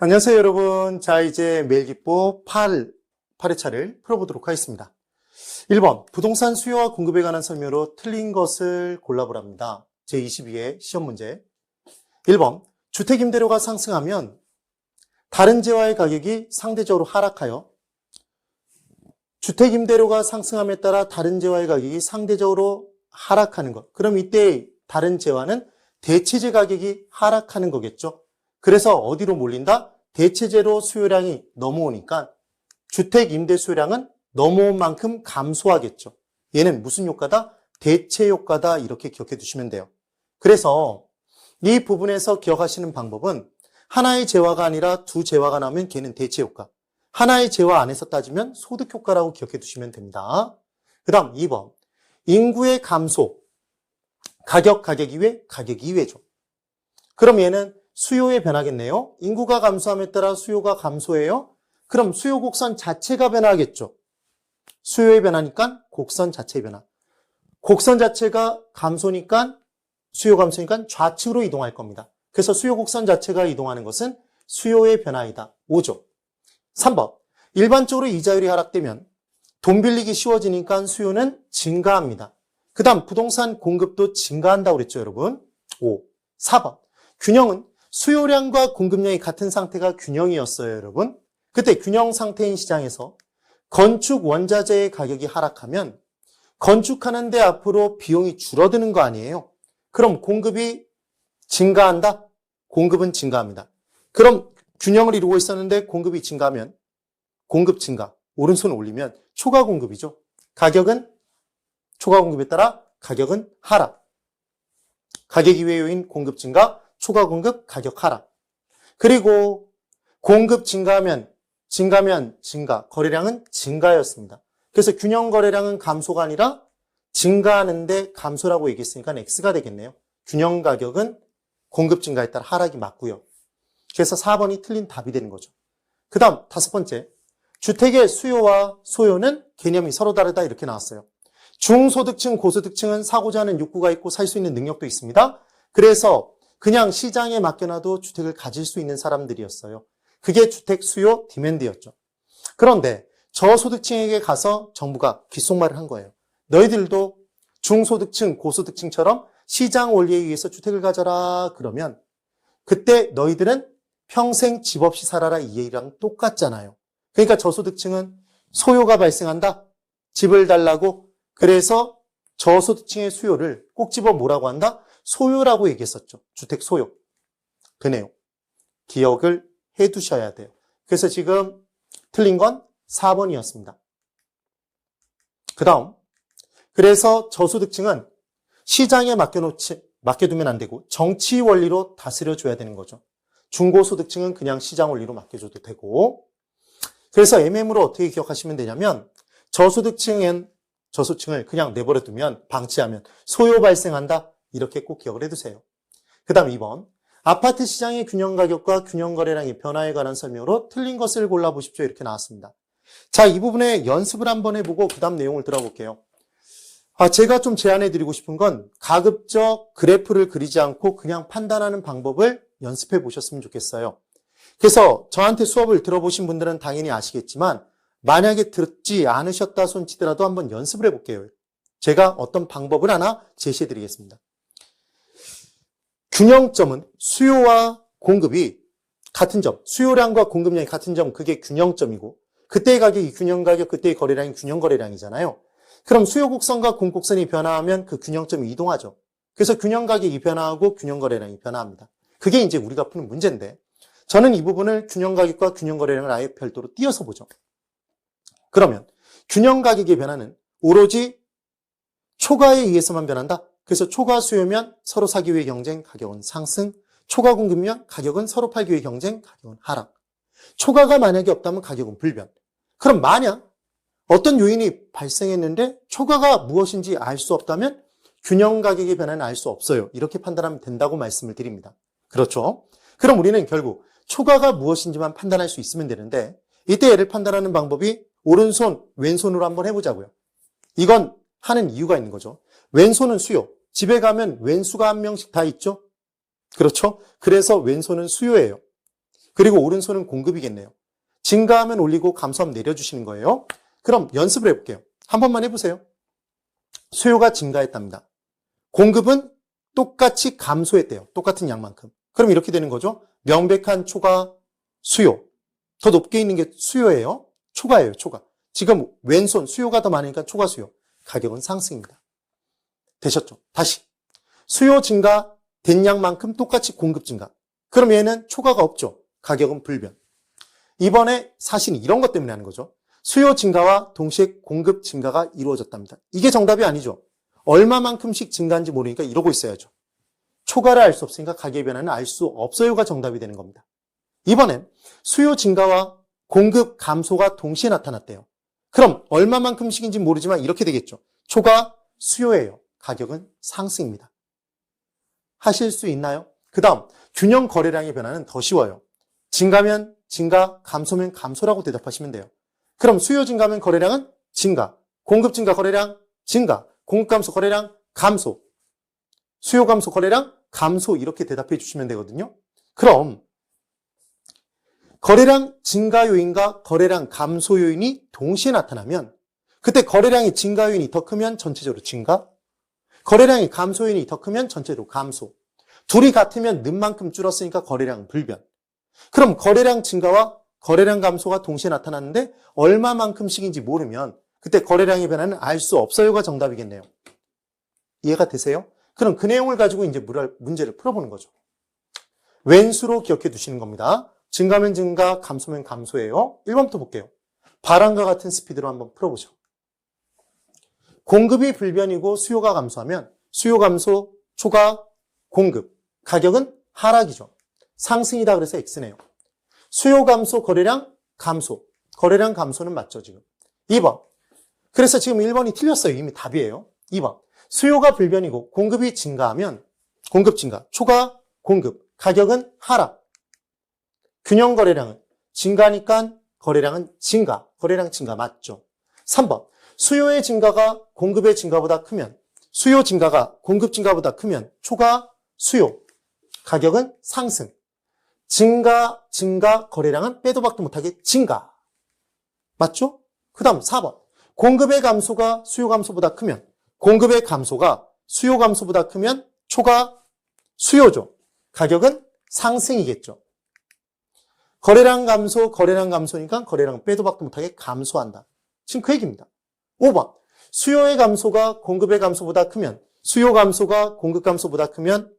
안녕하세요, 여러분. 자, 이제 매일기법 8회차를 풀어보도록 하겠습니다. 1번, 부동산 수요와 공급에 관한 설명으로 틀린 것을 골라보랍니다. 제22회 시험 문제. 1번, 주택 임대료가 상승하면 다른 재화의 가격이 상대적으로 하락하여 주택 임대료가 상승함에 따라 다른 재화의 가격이 상대적으로 하락하는 것. 그럼 이때 다른 재화는 대체재 가격이 하락하는 거겠죠. 그래서 어디로 몰린다? 대체재로 수요량이 넘어오니까 주택 임대 수요량은 넘어온 만큼 감소하겠죠. 얘는 무슨 효과다? 대체 효과다. 이렇게 기억해 두시면 돼요. 그래서 이 부분에서 기억하시는 방법은 하나의 재화가 아니라 두 재화가 나오면 걔는 대체 효과. 하나의 재화 안에서 따지면 소득 효과라고 기억해 두시면 됩니다. 그 다음 2번. 인구의 감소. 가격 2회, 가격 2회죠. 그럼 얘는 수요의 변화겠네요. 인구가 감소함에 따라 수요가 감소해요. 그럼 수요 곡선 자체가 변화하겠죠. 수요의 변화니까 곡선 자체의 변화. 곡선 자체가 감소니까 수요 감소니까 좌측으로 이동할 겁니다. 그래서 수요 곡선 자체가 이동하는 것은 수요의 변화이다. 5죠. 3번. 일반적으로 이자율이 하락되면 돈 빌리기 쉬워지니까 수요는 증가합니다. 그 다음 부동산 공급도 증가한다고 그랬죠, 여러분. 5. 4번. 균형은 수요량과 공급량이 같은 상태가 균형이었어요, 여러분. 그때 균형 상태인 시장에서 건축 원자재의 가격이 하락하면 건축하는데 앞으로 비용이 줄어드는 거 아니에요? 그럼 공급이 증가한다? 공급은 증가합니다. 그럼 균형을 이루고 있었는데 공급이 증가하면 공급 증가, 오른손 올리면 초과 공급이죠. 가격은 초과 공급에 따라 가격은 하락. 가격 이외의 요인 공급 증가, 초과 공급, 가격 하락. 그리고 공급 증가하면 증가, 거래량은 증가였습니다. 그래서 균형 거래량은 감소가 아니라 증가하는데 감소라고 얘기했으니까 X가 되겠네요. 균형 가격은 공급 증가에 따라 하락이 맞고요. 그래서 4번이 틀린 답이 되는 거죠. 그 다음 5번째, 주택의 수요와 소요는 개념이 서로 다르다 이렇게 나왔어요. 중소득층, 고소득층은 사고자 하는 욕구가 있고 살 수 있는 능력도 있습니다. 그래서 그냥 시장에 맡겨놔도 주택을 가질 수 있는 사람들이었어요. 그게 주택 수요 디맨드였죠. 그런데 저소득층에게 가서 정부가 귓속말을 한 거예요. 너희들도 중소득층, 고소득층처럼 시장 원리에 의해서 주택을 가져라 그러면 그때 너희들은 평생 집 없이 살아라 이 얘기랑 똑같잖아요. 그러니까 저소득층은 소요가 발생한다. 집을 달라고. 그래서 저소득층의 수요를 꼭 집어 뭐라고 한다? 소요라고 얘기했었죠. 주택 소요. 되네요. 기억을 해두셔야 돼요. 그래서 지금 틀린 건 4번이었습니다. 그 다음. 그래서 저소득층은 시장에 맡겨두면 안 되고 정치 원리로 다스려줘야 되는 거죠. 중고소득층은 그냥 시장 원리로 맡겨줘도 되고. 그래서 MM으로 어떻게 기억하시면 되냐면 저소득층을 그냥 내버려두면 방치하면 소요 발생한다. 이렇게 꼭 기억을 해두세요. 그 다음 2번. 아파트 시장의 균형 가격과 균형 거래량의 변화에 관한 설명으로 틀린 것을 골라보십시오. 이렇게 나왔습니다. 자, 이 부분에 연습을 한번 해보고 그 다음 내용을 들어볼게요. 제가 좀 제안해드리고 싶은 건 가급적 그래프를 그리지 않고 그냥 판단하는 방법을 연습해 보셨으면 좋겠어요. 그래서 저한테 수업을 들어보신 분들은 당연히 아시겠지만 만약에 듣지 않으셨다 손치더라도 한번 연습을 해볼게요. 제가 어떤 방법을 하나 제시해드리겠습니다. 균형점은 수요와 공급이 같은 점, 수요량과 공급량이 같은 점, 그게 균형점이고 그때의 가격이 균형 가격, 그때의 거래량이 균형 거래량이잖아요. 그럼 수요 곡선과 공급 곡선이 변화하면 그 균형점이 이동하죠. 그래서 균형 가격이 변화하고 균형 거래량이 변화합니다. 그게 이제 우리가 푸는 문제인데 저는 이 부분을 균형 가격과 균형 거래량을 아예 별도로 띄어서 보죠. 그러면 균형 가격의 변화는 오로지 초과에 의해서만 변한다. 그래서 초과 수요면 서로 사기 위해 경쟁, 가격은 상승. 초과 공급면 가격은 서로 팔기 위해 경쟁, 가격은 하락. 초과가 만약에 없다면 가격은 불변. 그럼 만약 어떤 요인이 발생했는데 초과가 무엇인지 알 수 없다면 균형 가격의 변화는 알 수 없어요. 이렇게 판단하면 된다고 말씀을 드립니다. 그렇죠? 그럼 우리는 결국 초과가 무엇인지만 판단할 수 있으면 되는데 이때 얘를 판단하는 방법이 오른손, 왼손으로 한번 해보자고요. 이건 하는 이유가 있는 거죠. 왼손은 수요. 집에 가면 왼수가 한 명씩 다 있죠? 그렇죠? 그래서 왼손은 수요예요. 그리고 오른손은 공급이겠네요. 증가하면 올리고 감소하면 내려주시는 거예요. 그럼 연습을 해볼게요. 한 번만 해보세요. 수요가 증가했답니다. 공급은 똑같이 감소했대요. 똑같은 양만큼. 그럼 이렇게 되는 거죠. 명백한 초과 수요. 더 높게 있는 게 수요예요. 초과예요. 초과. 지금 왼손 수요가 더 많으니까 초과 수요. 가격은 상승입니다. 되셨죠? 다시. 수요 증가 된 양만큼 똑같이 공급 증가. 그럼 얘는 초과가 없죠. 가격은 불변. 이번에 사실은 이런 것 때문에 하는 거죠. 수요 증가와 동시에 공급 증가가 이루어졌답니다. 이게 정답이 아니죠. 얼마만큼씩 증가한지 모르니까 이러고 있어야죠. 초과를 알 수 없으니까 가격의 변화는 알 수 없어요가 정답이 되는 겁니다. 이번엔 수요 증가와 공급 감소가 동시에 나타났대요. 그럼 얼마만큼씩인지 모르지만 이렇게 되겠죠. 초과 수요예요. 가격은 상승입니다. 하실 수 있나요? 그 다음 균형 거래량의 변화는 더 쉬워요. 증가면 증가, 감소면 감소라고 대답하시면 돼요. 그럼 수요 증가면 거래량은 증가, 공급 증가 거래량 증가, 공급 감소 거래량 감소, 수요 감소 거래량 감소 이렇게 대답해 주시면 되거든요. 그럼 거래량 증가 요인과 거래량 감소 요인이 동시에 나타나면 그때 거래량이 증가 요인이 더 크면 전체적으로 증가, 거래량이 감소 요인이 더 크면 전체적으로 감소. 둘이 같으면 는 만큼 줄었으니까 거래량은 불변. 그럼 거래량 증가와 거래량 감소가 동시에 나타났는데 얼마만큼씩인지 모르면 그때 거래량의 변화는 알 수 없어요가 정답이겠네요. 이해가 되세요? 그럼 그 내용을 가지고 이제 문제를 풀어보는 거죠. 왼수로 기억해 두시는 겁니다. 증가면 증가, 감소면 감소예요. 1번부터 볼게요. 바람과 같은 스피드로 한번 풀어보죠. 공급이 불변이고 수요가 감소하면 수요 감소, 초과, 공급, 가격은 하락이죠. 상승이다 그래서 X네요. 수요 감소, 거래량 감소. 거래량 감소는 맞죠, 지금. 2번. 그래서 지금 1번이 틀렸어요. 이미 답이에요. 2번. 수요가 불변이고 공급이 증가하면 공급 증가, 초과, 공급, 가격은 하락. 균형 거래량은 증가니까 거래량은 증가. 거래량 증가 맞죠. 3번. 수요의 증가가 공급의 증가보다 크면 수요 증가가 공급 증가보다 크면 초과, 수요, 가격은 상승. 증가, 거래량은 빼도 박도 못하게 증가. 맞죠? 그 다음 4번. 공급의 감소가 수요 감소보다 크면 공급의 감소가 수요 감소보다 크면 초과, 수요죠. 가격은 상승이겠죠. 거래량 감소니까 거래량 빼도 박도 못하게 감소한다. 지금 그 얘기입니다. 5번. 수요의 감소가 공급의 감소보다 크면 수요 감소가 공급 감소보다 크면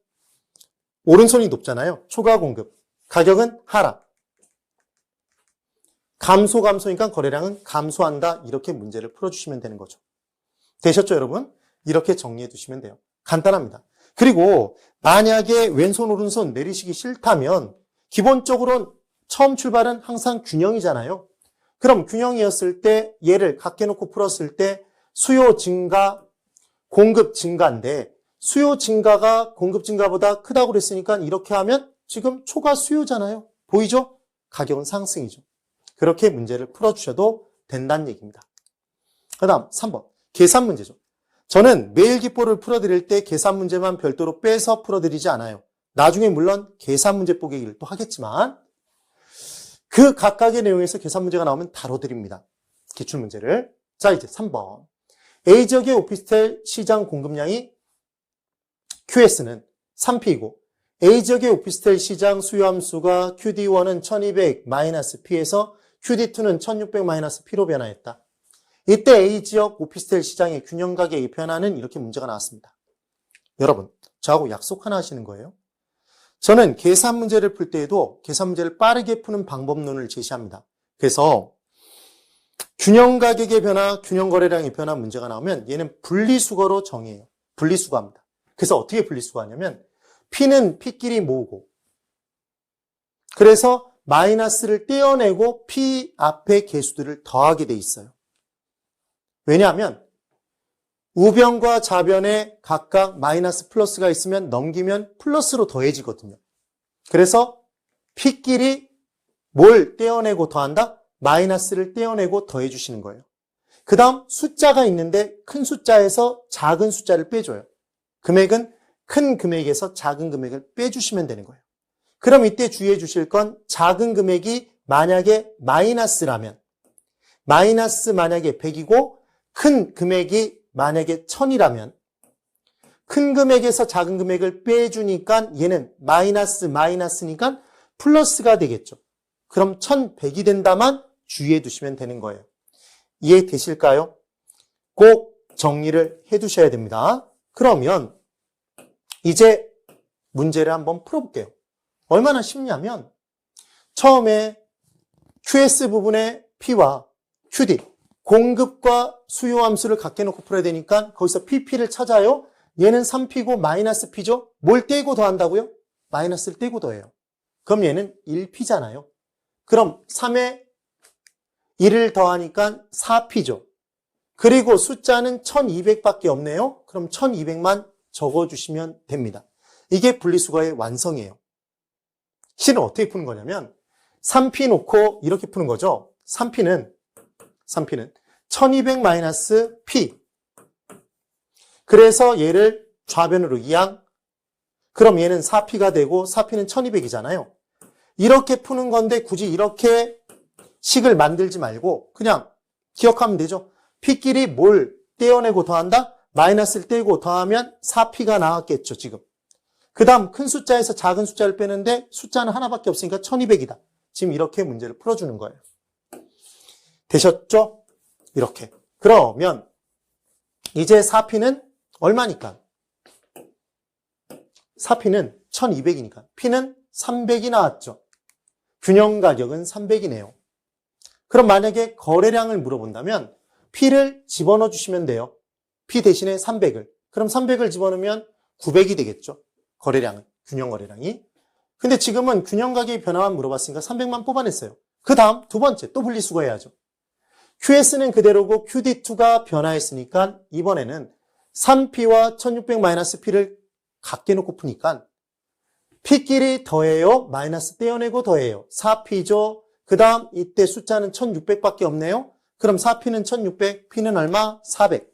오른손이 높잖아요. 초과 공급. 가격은 하락. 감소니까 거래량은 감소한다. 이렇게 문제를 풀어주시면 되는 거죠. 되셨죠, 여러분? 이렇게 정리해 두시면 돼요. 간단합니다. 그리고 만약에 왼손, 오른손 내리시기 싫다면 기본적으로 처음 출발은 항상 균형이잖아요. 그럼 균형이었을 때 얘를 각해 놓고 풀었을 때 수요 증가, 공급 증가인데 수요 증가가 공급 증가보다 크다고 그랬으니까 이렇게 하면 지금 초과 수요잖아요. 보이죠? 가격은 상승이죠. 그렇게 문제를 풀어주셔도 된다는 얘기입니다. 그 다음 3번 계산 문제죠. 저는 매일 기포를 풀어드릴 때 계산 문제만 별도로 빼서 풀어드리지 않아요. 나중에 물론 계산 문제 뽀개기를 또 하겠지만 그 각각의 내용에서 계산 문제가 나오면 다뤄드립니다. 기출문제를. 자, 이제 3번. A지역의 오피스텔 시장 공급량이 QS는 3P이고 A지역의 오피스텔 시장 수요함수가 QD1은 1200-P에서 QD2는 1600-P로 변화했다. 이때 A지역 오피스텔 시장의 균형 가격의 변화는 이렇게 문제가 나왔습니다. 여러분, 저하고 약속 하나 하시는 거예요. 저는 계산 문제를 풀 때에도 계산 문제를 빠르게 푸는 방법론을 제시합니다. 그래서 균형 가격의 변화, 균형 거래량의 변화 문제가 나오면 얘는 분리수거로 정의해요. 분리수거합니다. 그래서 어떻게 분리수거하냐면 P는 P끼리 모으고 그래서 마이너스를 떼어내고 P 앞에 개수들을 더하게 돼 있어요. 왜냐하면 우변과 좌변에 각각 마이너스 플러스가 있으면 넘기면 플러스로 더해지거든요. 그래서 P끼리 뭘 떼어내고 더한다? 마이너스를 떼어내고 더해주시는 거예요. 그 다음 숫자가 있는데 큰 숫자에서 작은 숫자를 빼줘요. 금액은 큰 금액에서 작은 금액을 빼주시면 되는 거예요. 그럼 이때 주의해 주실 건 작은 금액이 만약에 마이너스라면 마이너스 만약에 100이고 큰 금액이 만약에 1000이라면 큰 금액에서 작은 금액을 빼주니까 얘는 마이너스니까 플러스가 되겠죠. 그럼 1100이 된다만 주의해 두시면 되는 거예요. 이해되실까요? 꼭 정리를 해 두셔야 됩니다. 그러면 이제 문제를 한번 풀어볼게요. 얼마나 쉽냐면 처음에 QS 부분의 P와 QD, 공급과 수요 함수를 갖게 놓고 풀어야 되니까 거기서 PP를 찾아요. 얘는 3P고 마이너스 P죠? 뭘 떼고 더한다고요? 마이너스를 떼고 더해요. 그럼 얘는 1P잖아요. 그럼 3에 1을 더하니까 4P죠. 그리고 숫자는 1200밖에 없네요. 그럼 1200만 적어주시면 됩니다. 이게 분리수거의 완성이에요. 실은 어떻게 푸는 거냐면 3P 놓고 이렇게 푸는 거죠. 3P는 1200 마이너스 P. 그래서 얘를 좌변으로 이항. 그럼 얘는 4P가 되고 4P는 1200이잖아요. 이렇게 푸는 건데 굳이 이렇게 식을 만들지 말고 그냥 기억하면 되죠. P끼리 뭘 떼어내고 더한다? 마이너스를 떼고 더하면 4P가 나왔겠죠, 지금. 그 다음 큰 숫자에서 작은 숫자를 빼는데 숫자는 하나밖에 없으니까 1200이다. 지금 이렇게 문제를 풀어주는 거예요. 되셨죠? 이렇게. 그러면 이제 4P는 얼마니까? 4P는 1200이니까. P는 300이 나왔죠. 균형 가격은 300이네요. 그럼 만약에 거래량을 물어본다면 P를 집어넣어 주시면 돼요. P 대신에 300을. 그럼 300을 집어넣으면 900이 되겠죠. 거래량은. 균형 거래량이. 근데 지금은 균형 가격의 변화만 물어봤으니까 300만 뽑아냈어요. 그 다음 두 번째 또 분리수거해야죠. QS는 그대로고 QD2가 변화했으니까 이번에는 3P와 1600-P를 갖게 놓고 푸니까 P끼리 더해요. 마이너스 떼어내고 더해요. 4P죠. 그 다음 이때 숫자는 1600밖에 없네요. 그럼 4P는 1600, P는 얼마? 400.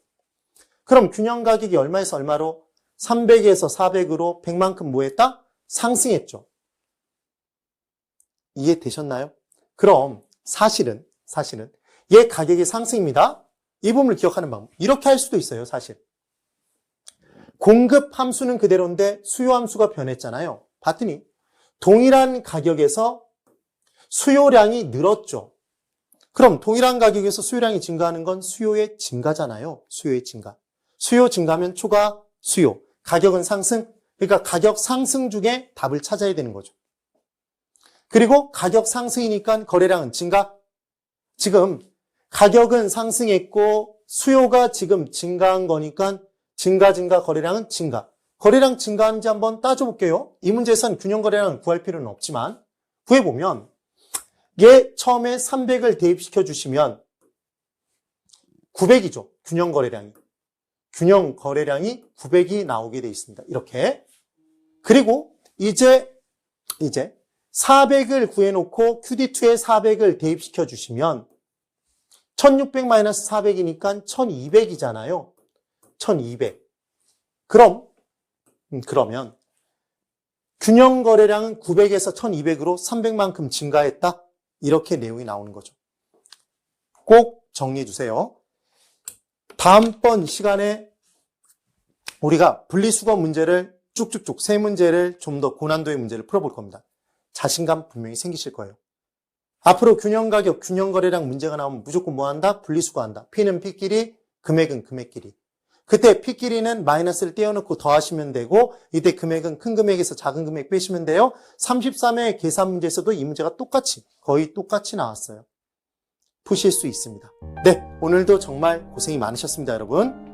그럼 균형 가격이 얼마에서 얼마로? 300에서 400으로 100만큼 뭐 했다? 상승했죠. 이해되셨나요? 그럼 사실은 얘 가격이 상승입니다. 이 부분을 기억하는 방법. 이렇게 할 수도 있어요, 사실. 공급 함수는 그대로인데 수요 함수가 변했잖아요. 봤더니 동일한 가격에서 수요량이 늘었죠. 그럼 동일한 가격에서 수요량이 증가하는 건 수요의 증가잖아요. 수요의 증가. 수요 증가하면 초과 수요. 가격은 상승. 그러니까 가격 상승 중에 답을 찾아야 되는 거죠. 그리고 가격 상승이니까 거래량은 증가. 지금 가격은 상승했고 수요가 지금 증가한 거니까 증가 거래량은 증가. 거래량 증가하는지 한번 따져볼게요. 이 문제에서는 균형 거래량을 구할 필요는 없지만 구해보면 얘 처음에 300을 대입시켜 주시면 900이죠. 균형 거래량이 900이 나오게 돼 있습니다. 이렇게. 그리고 이제 400을 구해놓고 QD2에 400을 대입시켜 주시면 1600-400이니까 1200이잖아요. 1200. 그러면 균형 거래량은 900에서 1200으로 300만큼 증가했다. 이렇게 내용이 나오는 거죠. 꼭 정리해 주세요. 다음번 시간에 우리가 분리수거 문제를 쭉쭉쭉 세 문제를 좀 더 고난도의 문제를 풀어볼 겁니다. 자신감 분명히 생기실 거예요. 앞으로 균형 가격, 균형 거래량 문제가 나오면 무조건 뭐 한다? 분리수거한다. P는 P끼리, 금액은 금액끼리. 그때 P끼리는 마이너스를 떼어놓고 더하시면 되고 이때 금액은 큰 금액에서 작은 금액 빼시면 돼요. 33회 계산 문제에서도 이 문제가 거의 똑같이 나왔어요. 푸실 수 있습니다. 네, 오늘도 정말 고생이 많으셨습니다, 여러분.